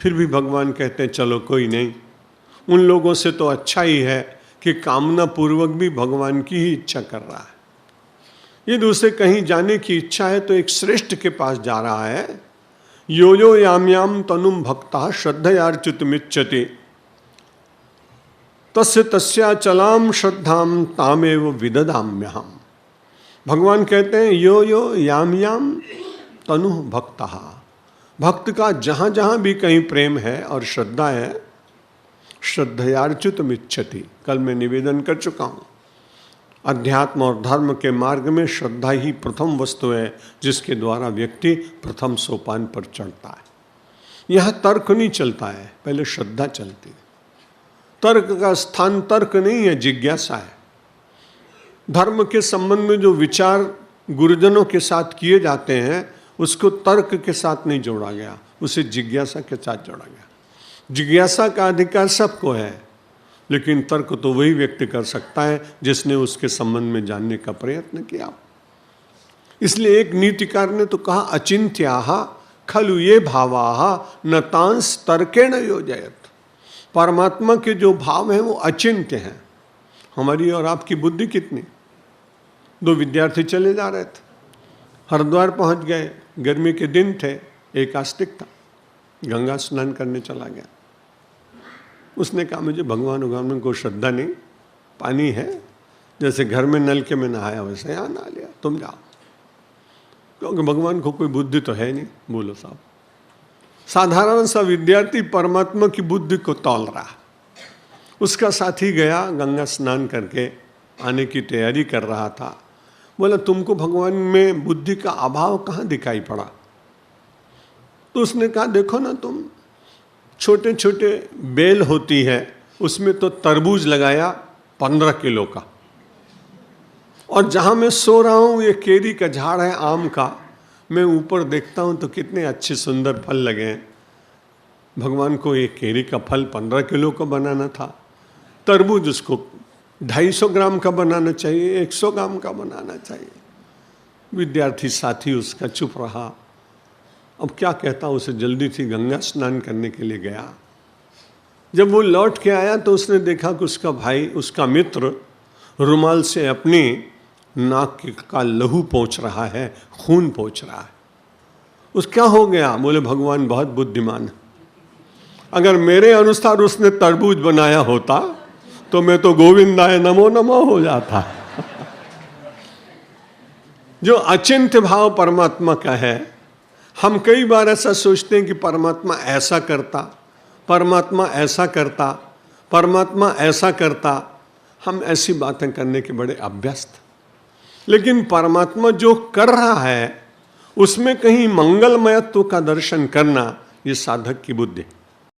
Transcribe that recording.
फिर भी भगवान कहते हैं चलो कोई नहीं, उन लोगों से तो अच्छा ही है कि कामना पूर्वक भी भगवान की ही इच्छा कर रहा है। ये दूसरे कहीं जाने की इच्छा है तो एक श्रेष्ठ के पास जा रहा है। यो यो याम याम तनुम भक्ता श्रद्धयार्चितुमिच्छति तस्य तस्या चलाम श्रद्धाम तामेव विददाम्यहम्। भगवान कहते हैं यो यो याम याम तनु भक्ता, भक्त का जहाँ जहाँ भी कहीं प्रेम है और श्रद्धा है, श्रद्धयार्चितुमिच्छति। कल मैं निवेदन कर चुका हूँ, अध्यात्म और धर्म के मार्ग में श्रद्धा ही प्रथम वस्तु है जिसके द्वारा व्यक्ति प्रथम सोपान पर चढ़ता है। यहाँ तर्क नहीं चलता है, पहले श्रद्धा चलती है। तर्क का स्थान तर्क नहीं है, जिज्ञासा है। धर्म के संबंध में जो विचार गुरुजनों के साथ किए जाते हैं उसको तर्क के साथ नहीं जोड़ा गया, उसे जिज्ञासा के साथ जोड़ा गया। जिज्ञासा का अधिकार सबको है, लेकिन तर्क तो वही व्यक्ति कर सकता है जिसने उसके संबंध में जानने का प्रयत्न किया। इसलिए एक नीतिकार ने तो कहा अचिंत्याः खलु ये भावाः न तांस तर्केण योजयत। परमात्मा के जो भाव हैं वो अचिंत्य हैं। हमारी और आपकी बुद्धि कितनी। दो विद्यार्थी चले जा रहे थे, हरिद्वार पहुंच गए, गर्मी के दिन थे, एक आस्तिक था, गंगा स्नान करने चला गया। उसने कहा मुझे भगवान में कोई श्रद्धा नहीं, पानी है जैसे घर में नलके में नहाया वैसे यहाँ नहा लिया, तुम जाओ, क्योंकि भगवान को कोई बुद्धि तो है नहीं। बोलो साहब, साधारण सा विद्यार्थी परमात्मा की बुद्धि को तौल रहा। उसका साथी गया, गंगा स्नान करके आने की तैयारी कर रहा था। बोला तुमको भगवान में बुद्धि का अभाव कहाँ दिखाई पड़ा? तो उसने कहा देखो ना, तुम छोटे छोटे बेल होती है उसमें तो तरबूज लगाया 15 किलो का, और जहाँ मैं सो रहा हूँ ये केरी का झाड़ है आम का, मैं ऊपर देखता हूँ तो कितने अच्छे सुंदर फल लगे हैं। भगवान को ये केरी का फल 15 किलो का बनाना था, तरबूज उसको 250 ग्राम का बनाना चाहिए, 100 ग्राम का बनाना चाहिए। विद्यार्थी साथी उसका चुप रहा। अब क्या कहता, उसे जल्दी थी, गंगा स्नान करने के लिए गया। जब वो लौट के आया तो उसने देखा कि उसका भाई, उसका मित्र रुमाल से अपनी नाक का लहू पोंछ रहा है, खून पोंछ रहा है। उस क्या हो गया? बोले भगवान बहुत बुद्धिमान है, अगर मेरे अनुसार उसने तरबूज बनाया होता तो मैं तो गोविंदाय नमो नमो हो जाता। जो अचिंत्य भाव परमात्मा का है, हम कई बार ऐसा सोचते हैं कि परमात्मा ऐसा करता, परमात्मा ऐसा करता, परमात्मा ऐसा करता। हम ऐसी बातें करने के बड़े अभ्यस्त। लेकिन परमात्मा जो कर रहा है उसमें कहीं मंगलमयत्व का दर्शन करना, ये साधक की बुद्धि।